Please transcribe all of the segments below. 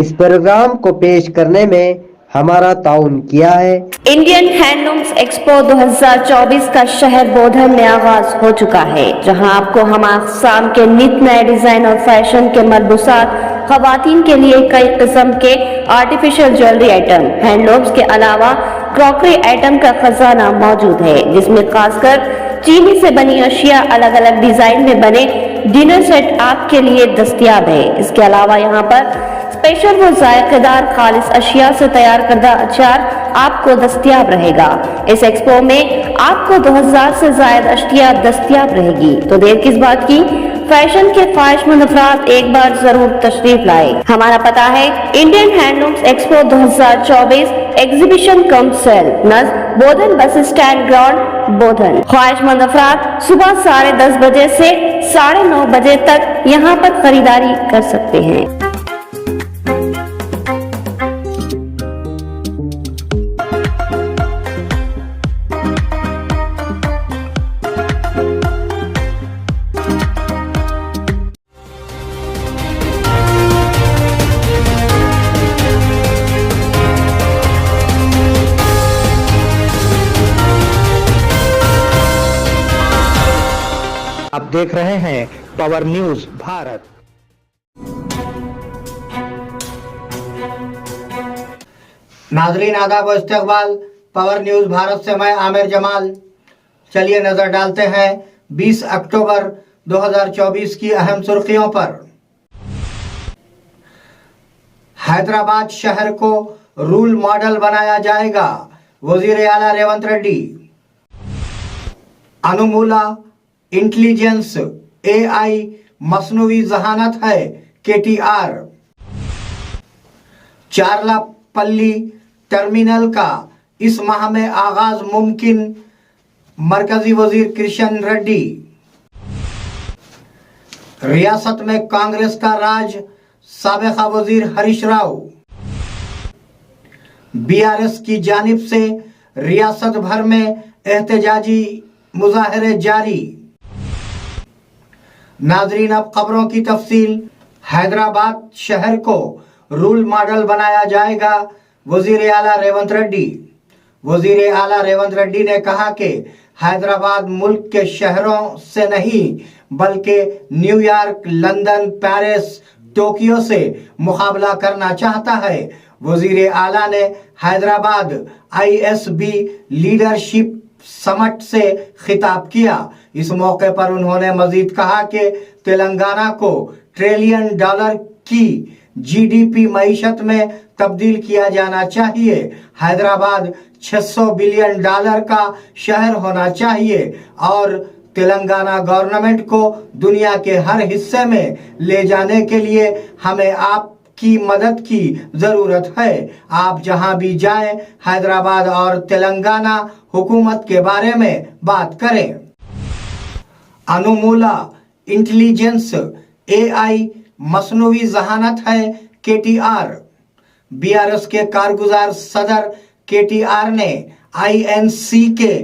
इस प्रोग्राम को पेश करने में हमारा ताउन किया है। इंडियन हैंडलूम्स एक्सपो 2024 का शहर बोधन में आगाज हो चुका है, जहां आपको हम अक़साम के नित नए डिजाइन और फैशन के मलबूसात, खवातीन के लिए कई किस्म के आर्टिफिशियल ज्वेलरी आइटम, हैंडलूम्स के अलावा क्रॉकरी आइटम का खजाना मौजूद है, जिसमें खासकर चीनी से बनी अशिया अलग अलग डिजाइन में बने डिनर सेट आपके लिए दस्तयाब है। इसके अलावा यहाँ पर स्पेशल व जायकेदार खालिस अशिया से तैयार करदा अचार आपको दस्तयाब रहेगा। इस एक्सपो में आपको 2000 से ज्यादा अशिया दस्तयाब रहेगी, तो देर किस बात की, फैशन के ख्वाहिशमंद अफराद एक बार जरूर तशरीफ लाए। हमारा पता है Indian handlooms expo 2024 exhibition cum sale नज़ बोधन बस स्टैंड ग्राउंड बोधन। ख्वाहिशमंद अफराद सुबह 10:30 बजे से 9:30 बजे तक यहाँ पर खरीदारी कर सकते हैं। आप देख रहे हैं पावर न्यूज भारत। नाजरीन आदाब व इस्तकबाल, पावर न्यूज भारत से मैं आमिर जमाल। चलिए नजर डालते हैं 20 अक्टूबर 2024 की अहम सुर्खियों पर। हैदराबाद शहर को रूल मॉडल बनाया जाएगा, वजीर आला रेवंत रेड्डी। अनुमूला इंटेलिजेंस AI मसनूई जहानत है, KTR। चारलापल्ली टर्मिनल का इस माह में आगाज मुमकिन, मरकजी वजीर किशन रेड्डी। रियासत में कांग्रेस का राज, साबिका वजीर हरीश राव। BRS की जानिब से रियासत भर में एहतजाजी मुजाहरे जारी। नाजरीन अब खबरों की तफसील। हैदराबाद शहर को रूल मॉडल बनाया जाएगा, वजीर आला रेवंत रेड्डी। वजीर आला रेवंत रेड्डी ने कहा कि हैदराबाद मुल्क के शहरों से नहीं बल्कि न्यूयॉर्क, लंदन, पेरिस, टोक्यो से मुकाबला करना चाहता है। वजीर आला ने हैदराबाद ISB लीडरशिप समट से खिताब किया। इस मौके पर उन्होंने मजीद कहा कि तेलंगाना को $1 ट्रिलियन की GDP मईशत में तब्दील किया जाना चाहिए। हैदराबाद $600 बिलियन का शहर होना चाहिए और तेलंगाना गवर्नमेंट को दुनिया के हर हिस्से में ले जाने के लिए हमें आपकी मदद की जरूरत है। आप जहां भी जाएं, हैदराबाद और तेलंगाना हुकूमत के बारे में बात करें। अनुमूला इंटेलिजेंस AI मसनूई जहानत है, KTR। BRS के कारगुजार सदर KTR ने INC के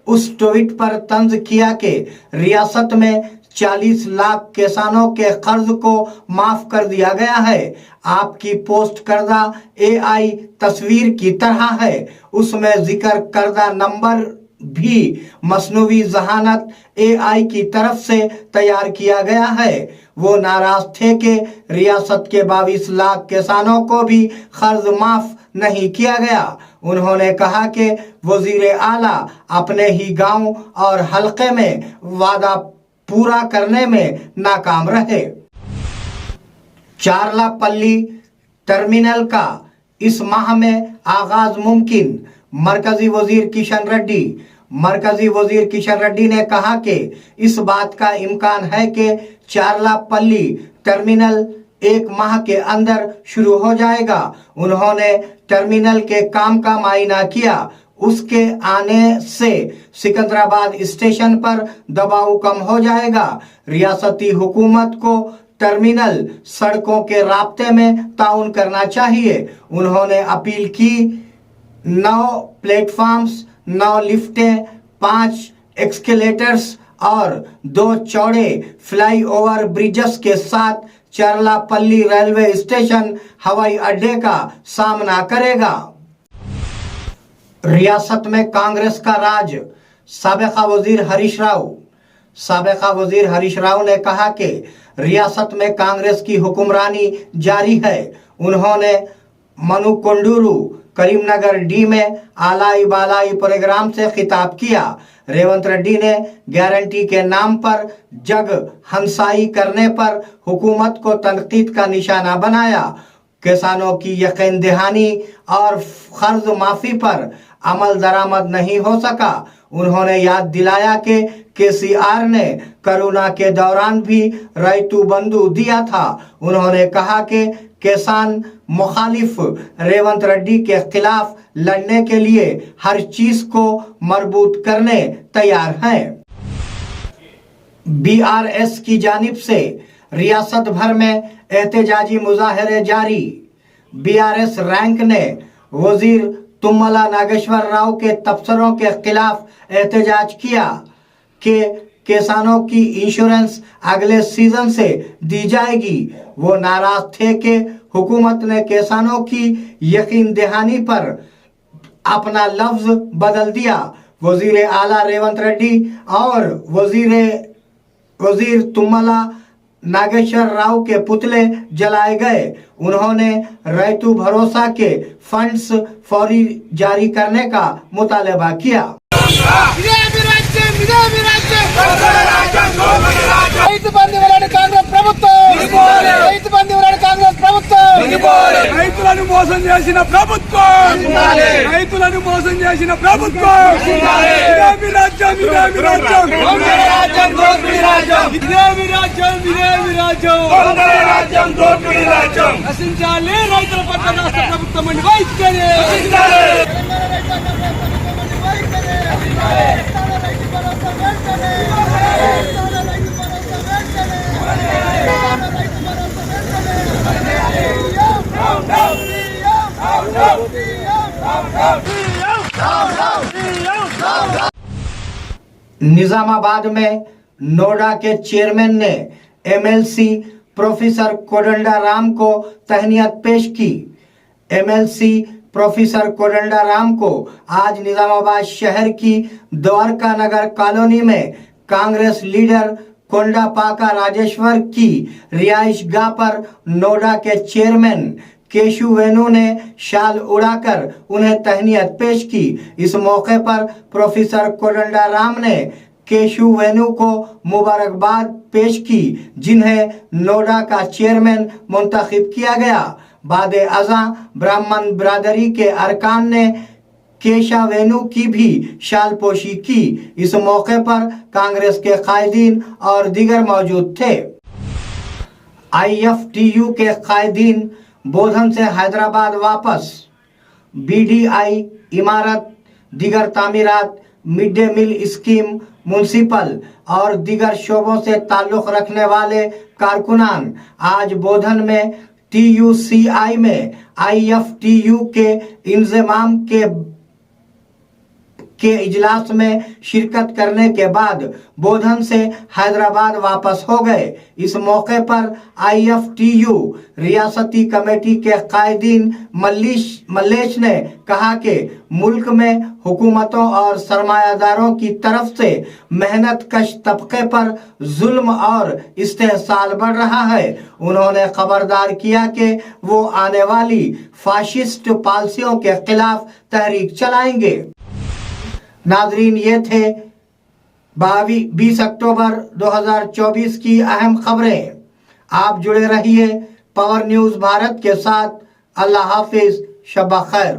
उस ट्वीट पर तंज किया कि रियासत में 40 लाख किसानों के कर्ज को माफ कर दिया गया है। आपकी पोस्ट करदा AI तस्वीर की तरह है, उसमें जिक्र करदा नंबर भी मसनूई जहानत AI की तरफ से तैयार किया गया है। वो नाराज थे कि रियासत के 22 लाख किसानों को भी कर्ज माफ नहीं किया गया। उन्होंने कहा कि वजीर आला अपने ही गांव और हलके में वादा पूरा करने में नाकाम रहे। चारलापल्ली टर्मिनल का इस माह में आगाज मुमकिन, मरकजी वजीर किशन रेड्डी। मरकजी वजीर किशन रेड्डी ने कहा कि इस बात का इम्कान है कि चारलापल्ली टर्मिनल 1 माह के अंदर शुरू हो जाएगा। उन्होंने टर्मिनल के काम का मायना किया। उसके आने से सिकंदराबाद स्टेशन पर दबाव कम हो जाएगा। रियासती हुकूमत को टर्मिनल सड़कों के राब्ते में ताउन करना चाहिए। उन्होंने अपील की 9 प्लेटफॉर्म्स, 9 लिफ्टें, 5 एक्सकेलेटर्स और 2 चौड़े फ्लाईओवर ब्रिजेस के साथ चरलापल्ली रेलवे स्टेशन हवाई अड्डे का सामना करेगा। रियासत में कांग्रेस का राज, साबिका वजीर हरीश राव ने कहा कि रियासत में कांग्रेस की हुक्मरानी जारी है। उन्होंने मनुकोंडूरू करीमनगर डी में आलाई बालाई प्रोग्राम से खिताब किया। रेवंत रेड्डी ने गारंटी के नाम पर जग हंसाई करने पर हुकूमत को तनकीद का निशाना बनाया। किसानों की यकीन दहानी और कर्ज माफी पर अमल दरामद नहीं हो सका। उन्होंने याद दिलाया कि केसीआर ने कोरोना के दौरान भी रैतु बंधु दिया था। उन्होंने कहा कि किसान मुखालिफ रेवंत रेड्डी के खिलाफ लड़ने के लिए हर चीज को मजबूत करने तैयार हैं। बीआरएस की जानिब से रियासत भर में एहतजाजी मुजाहरे जारी। बीआरएस रैंक ने वजीर तुम्मला नागेश्वर राव के तबसरों के खिलाफ एहतजाज किया कि किसानों की इंश्योरेंस अगले सीजन से दी जाएगी। वो नाराज थे कि हुकूमत ने किसानों की यकीन दहानी पर अपना लफ्ज बदल दिया। वजीर आला रेवंत रेड्डी और वजीर तुम्मला नागेश्वर राव के पुतले जलाए गए। उन्होंने रैतु भरोसा के फंड्स फौरी जारी करने का मुतालबा किया। రైతులను మోసం చేసిన ప్రభుత్వం, రైతులను మోసం చేసిన ప్రభుత్వం, ఇదేమి రాజ్యం, ఇదేమి రాజ్యం, రాజ్యం దోపిడీ రాజ్యం, ఇదేమి రాజ్యం, ఇదేమి రాజ్యం, రాజ్యం దోపిడీ రాజ్యం. నశించాలి రైతుల పట్ల రాష్ట్ర ప్రభుత్వం అని వైఖరి. निजामाबाद में नोडा के चेयरमैन ने एमएलसी प्रोफेसर कोदंडा राम को तहनीत पेश की। एमएलसी प्रोफेसर कोदंडा राम को आज निजामाबाद शहर की द्वारका नगर कॉलोनी में कांग्रेस लीडर कोंडापाका राजेश्वर की रिहाइश गाह पर नोडा के चेयरमैन केशु वेणु ने शाल उड़ाकर उन्हें तहनीत पेश की। इस मौके पर प्रोफेसर कोदंडा राम ने केशु वेणु को मुबारकबाद पेश की, जिन्हें नोडा का चेयरमैन मुंतखब किया गया। बाद अज़ां ब्राह्मण बिरादरी के अरकान ने केशा वेणु की भी शाल पोशी की। इस मौके पर कांग्रेस के कायदीन और दीगर मौजूद थे। IFTU के कायदीन बोधन से हैदराबाद वापस। BDI इमारत, दीगर तामीरात, midday meal scheme, municipal और दीगर शोबों से ताल्लुक रखने वाले कारकुनान आज बोधन में TUCI में IFTU के इंतजाम के इजलास में शिरकत करने के बाद बोधन से हैदराबाद वापस हो गए। इस मौके पर IFTU रियासती कमेटी के कायदीन मल्लेश ने कहा कि मुल्क में हुकूमतों और सरमायादारों की तरफ से मेहनत कश तबके पर जुल्म और इस्तेहसाल बढ़ रहा है। उन्होंने खबरदार किया कि वो आने वाली फाशिस्ट पॉलिसियों के खिलाफ तहरीक चलाएंगे। नाजरीन, ये थे 20 अक्टूबर 2024 की अहम खबरें। आप जुड़े रहिए पावर न्यूज भारत के साथ। अल्लाह हाफिज, शब खैर।